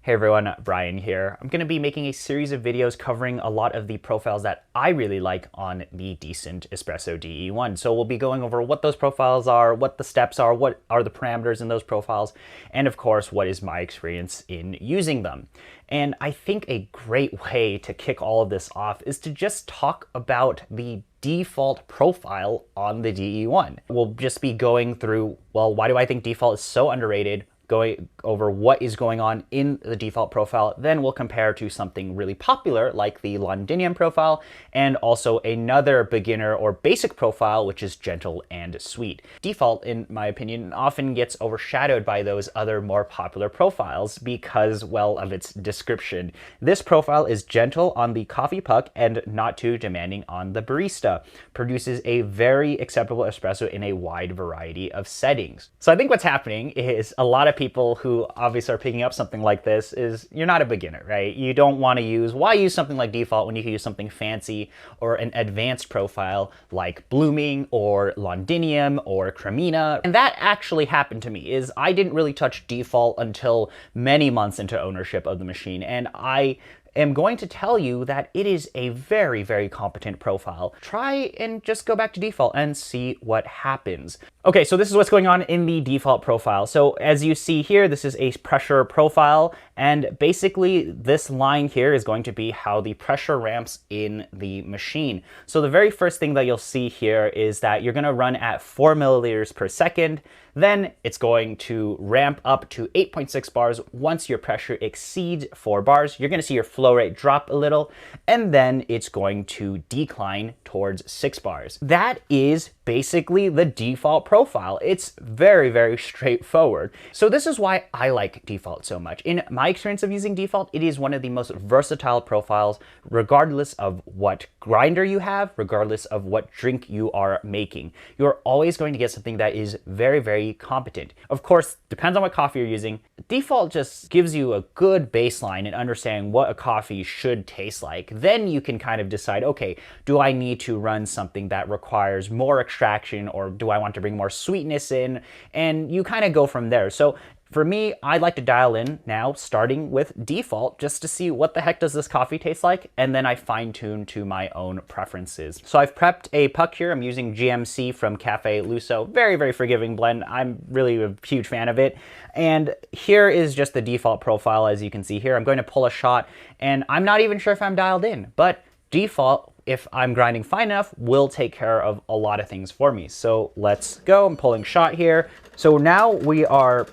Hey everyone, Brian here. I'm going to be making a series of videos covering a lot of the profiles that I really like on the Decent Espresso DE1. So we'll be going over what those profiles are, what the steps are, what are the parameters in those profiles, and of course, what is my experience in using them. And I think a great way to kick all of this off is to just talk about the default profile on the DE1. We'll just be going through, well, why do I think default is so underrated? Going over what is going on in the default profile, then we'll compare to something really popular like the Londinium profile and also another beginner or basic profile, which is Gentle and Sweet. Default, in my opinion, often gets overshadowed by those other more popular profiles because, well, of its description. This profile is gentle on the coffee puck and not too demanding on the barista. Produces a very acceptable espresso in a wide variety of settings. So I think what's happening is a lot of people who obviously are picking up something like this is you're not a beginner, right? You don't want to why use something like default when you can use something fancy or an advanced profile like blooming or Londinium or cremina. And that actually happened to me. Is I didn't really touch default until many months into ownership of the machine, and I am going to tell you that it is a very, very competent profile. Try and just go back to default and see what happens. Okay, so this is what's going on in the default profile. So as you see here, this is a pressure profile, and basically this line here is going to be how the pressure ramps in the machine. So the very first thing that you'll see here is that you're gonna run at 4 milliliters per second. Then it's going to ramp up to 8.6 bars. Once your pressure exceeds 4 bars, you're gonna see your flow rate drop a little, and then it's going to decline towards 6 bars. That is basically the default profile. It's very, very straightforward. So this is why I like default so much. In my experience of using default, it is one of the most versatile profiles, regardless of what grinder you have, regardless of what drink you are making. You're always going to get something that is very, very competent. Of course, depends on what coffee you're using. Default just gives you a good baseline in understanding what a coffee should taste like. Then you can kind of decide, okay, do I need to run something that requires more extraction, or do I want to bring more sweetness in? And you kind of go from there. So for me, I'd like to dial in now, starting with default, just to see what the heck does this coffee taste like, and then I fine tune to my own preferences. So I've prepped a puck here. I'm using GMC from Cafe Luso. Very, very forgiving blend. I'm really a huge fan of it. And here is just the default profile, as you can see here. I'm going to pull a shot, and I'm not even sure if I'm dialed in, but default, if I'm grinding fine enough, will take care of a lot of things for me. So let's go. I'm pulling shot here. So now we are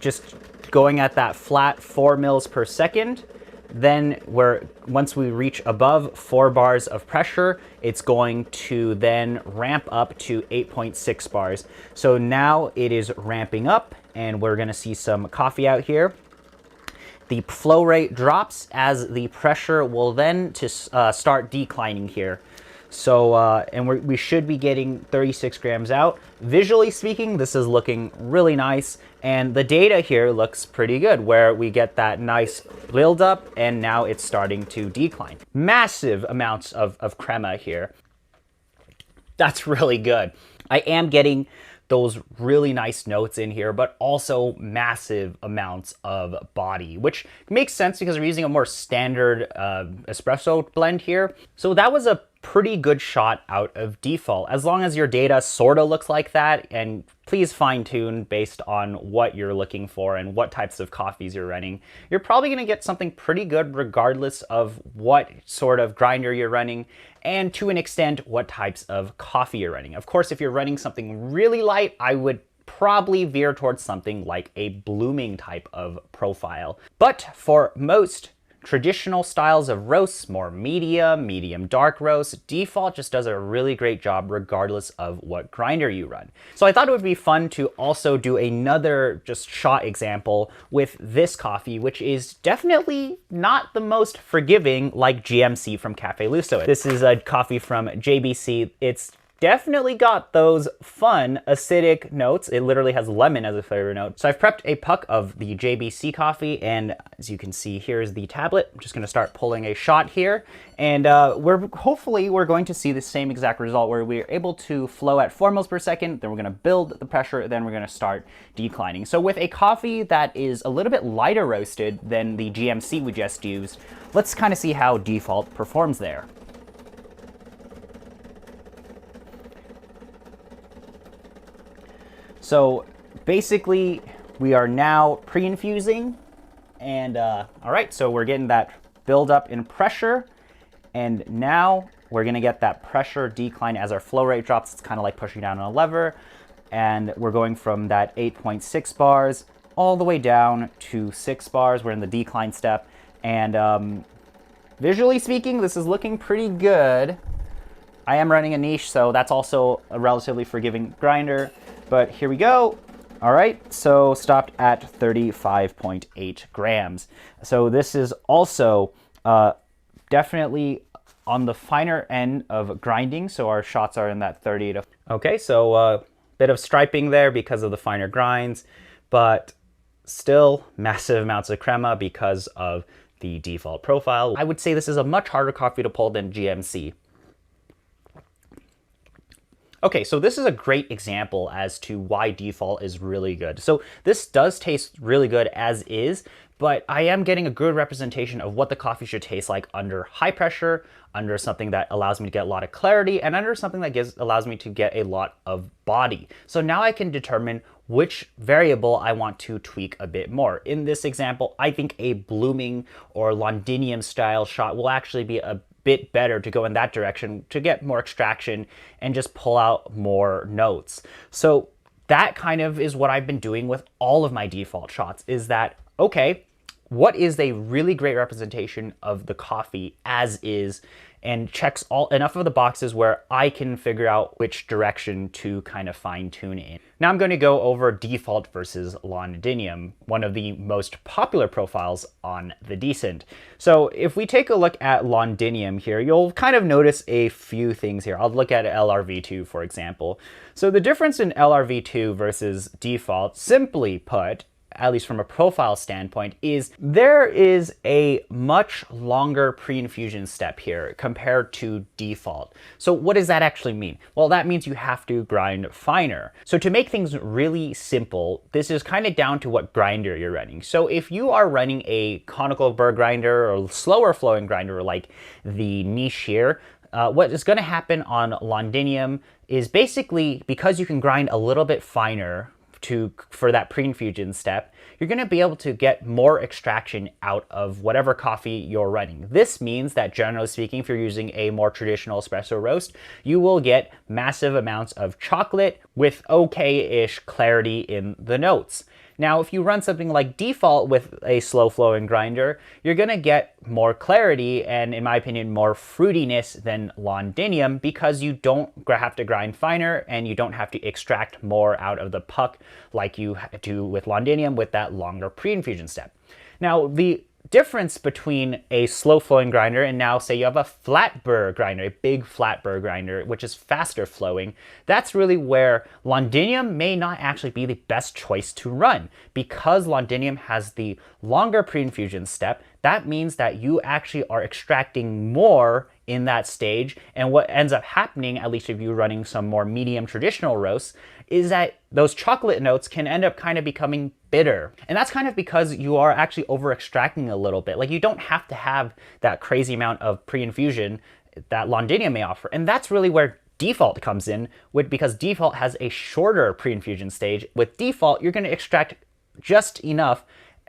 just going at that flat 4 mils per second. Then once we reach above 4 bars of pressure, it's going to then ramp up to 8.6 bars. So now it is ramping up, and we're gonna see some coffee out here. The flow rate drops as the pressure will then start declining here. So, and we should be getting 36 grams out. Visually speaking, this is looking really nice. And the data here looks pretty good, where we get that nice build up, and now it's starting to decline. Massive amounts of crema here. That's really good. I am getting those really nice notes in here, but also massive amounts of body, which makes sense because we're using a more standard espresso blend here. So that was a pretty good shot out of default, as long as your data sort of looks like that. And please fine tune based on what you're looking for and what types of coffees you're running. You're probably gonna get something pretty good regardless of what sort of grinder you're running, and to an extent, what types of coffee you're running. Of course, if you're running something really light, I would probably veer towards something like a blooming type of profile. But for most traditional styles of roasts, more medium dark roasts, default just does a really great job regardless of what grinder you run. So I thought it would be fun to also do another just shot example with this coffee, which is definitely not the most forgiving like GMC from Cafe Luso. This is a coffee from JBC. It's definitely got those fun acidic notes. It literally has lemon as a flavor note. So I've prepped a puck of the JBC coffee, and as you can see, here's the tablet. I'm just gonna start pulling a shot here, and hopefully we're going to see the same exact result where we're able to flow at 4 mils per second, then we're gonna build the pressure, then we're gonna start declining. So with a coffee that is a little bit lighter roasted than the GMC we just used, let's kind of see how default performs there. So basically, we are now pre-infusing, and all right, so we're getting that buildup in pressure, and now we're gonna get that pressure decline as our flow rate drops. It's kind of like pushing down on a lever, and we're going from that 8.6 bars all the way down to 6 bars. We're in the decline step, and visually speaking, this is looking pretty good. I am running a niche, so that's also a relatively forgiving grinder. But here we go. All right, so stopped at 35.8 grams. So this is also definitely on the finer end of grinding. So our shots are in that 30 to... Okay, so a bit of striping there because of the finer grinds, but still massive amounts of crema because of the default profile. I would say this is a much harder coffee to pull than GMC. Okay, so this is a great example as to why default is really good. So this does taste really good as is, but I am getting a good representation of what the coffee should taste like under high pressure, under something that allows me to get a lot of clarity, and under something that allows me to get a lot of body. So now I can determine which variable I want to tweak a bit more. In this example, I think a blooming or Londinium style shot will actually be a bit better to go in that direction to get more extraction and just pull out more notes. So that kind of is what I've been doing with all of my default shots, is that, okay, what is a really great representation of the coffee as is, and checks enough of the boxes where I can figure out which direction to kind of fine tune in. Now I'm going to go over default versus Londinium, one of the most popular profiles on the Decent. So if we take a look at Londinium here, you'll kind of notice a few things here. I'll look at LRV2, for example. So the difference in LRV2 versus default, simply put, at least from a profile standpoint, is there is a much longer pre-infusion step here compared to default. So what does that actually mean? Well, that means you have to grind finer. So to make things really simple, this is kind of down to what grinder you're running. So if you are running a conical burr grinder or slower flowing grinder like the niche here, what is going to happen on Londinium is basically, because you can grind a little bit finer for that pre-infusion step, you're going to be able to get more extraction out of whatever coffee you're running. This means that, generally speaking, if you're using a more traditional espresso roast, you will get massive amounts of chocolate with okay-ish clarity in the notes. Now, if you run something like default with a slow flowing grinder, you're gonna get more clarity and, in my opinion, more fruitiness than Londinium, because you don't have to grind finer and you don't have to extract more out of the puck like you do with Londinium with that longer pre-infusion step. Now, the difference between a slow flowing grinder and now say you have a flat burr grinder, a big flat burr grinder, which is faster flowing, that's really where Londinium may not actually be the best choice to run. Because Londinium has the longer pre-infusion step, that means that you actually are extracting more in that stage, and what ends up happening, at least if you're running some more medium traditional roasts, is that those chocolate notes can end up kind of becoming bitter. And that's kind of because you are actually over extracting a little bit. Like, you don't have to have that crazy amount of pre-infusion that Londinium may offer. And that's really where default comes in, because default has a shorter pre-infusion stage. With default, you're going to extract just enough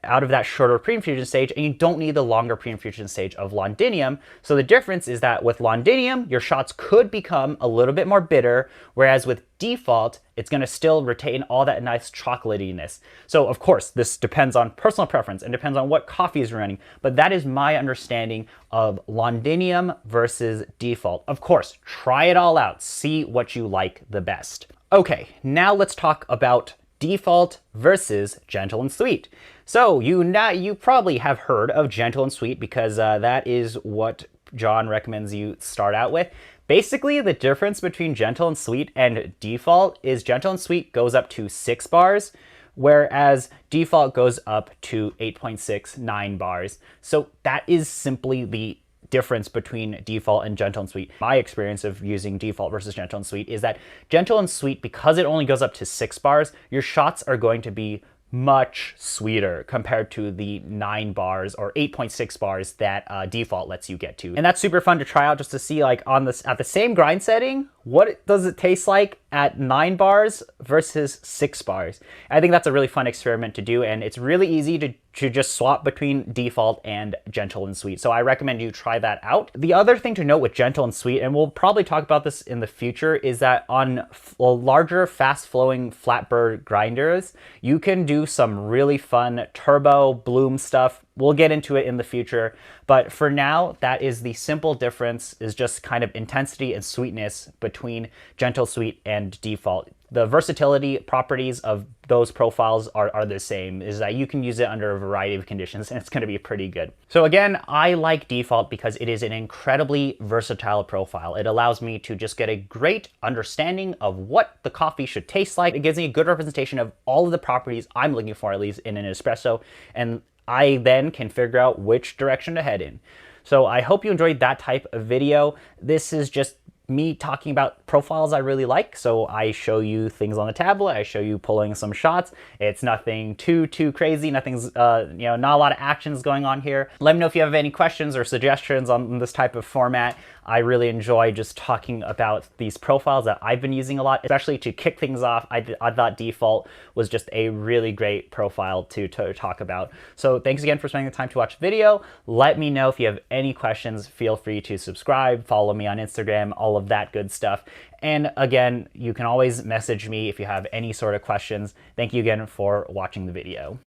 out of that shorter pre-infusion stage, and you don't need the longer pre-infusion stage of Londinium. So the difference is that with Londinium, your shots could become a little bit more bitter, whereas with default, it's going to still retain all that nice chocolatiness. So of course, this depends on personal preference and depends on what coffee is running, but that is my understanding of Londinium versus default. Of course, try it all out, see what you like the best. Okay, now let's talk about default versus gentle and sweet. So you probably have heard of gentle and sweet because that is what John recommends you start out with. Basically, the difference between gentle and sweet and default is gentle and sweet goes up to 6 bars, whereas default goes up to 8.69 bars. So that is simply the difference between default and gentle and sweet. My experience of using default versus gentle and sweet is that gentle and sweet, because it only goes up to 6 bars, your shots are going to be much sweeter compared to the 9 bars or 8.6 bars that default lets you get to. And that's super fun to try out, just to see, like, on this at the same grind setting, what does it taste like at 9 bars versus 6 bars. I think that's a really fun experiment to do, and it's really easy to just swap between default and gentle and sweet. So I recommend you try that out. The other thing to note with gentle and sweet, and we'll probably talk about this in the future, is that on larger, fast-flowing flatbird grinders, you can do some really fun turbo bloom stuff. We'll get into it in the future, but for now, that is the simple difference, is just kind of intensity and sweetness between gentle, sweet, and default. The versatility properties of those profiles are the same, is that you can use it under a variety of conditions, and it's going to be pretty good. So again, I like default because it is an incredibly versatile profile. It allows me to just get a great understanding of what the coffee should taste like. It gives me a good representation of all of the properties I'm looking for, at least in an espresso, and I then can figure out which direction to head in. So I hope you enjoyed that type of video. This is just me talking about profiles I really like. So I show you things on the tablet, I show you pulling some shots. It's nothing too crazy, nothing's, not a lot of actions going on here. Let me know if you have any questions or suggestions on this type of format. I really enjoy just talking about these profiles that I've been using a lot, especially to kick things off. I thought default was just a really great profile to talk about. So thanks again for spending the time to watch the video. Let me know if you have any questions. Feel free to subscribe, follow me on Instagram, all of that good stuff. And again, you can always message me if you have any sort of questions. Thank you again for watching the video.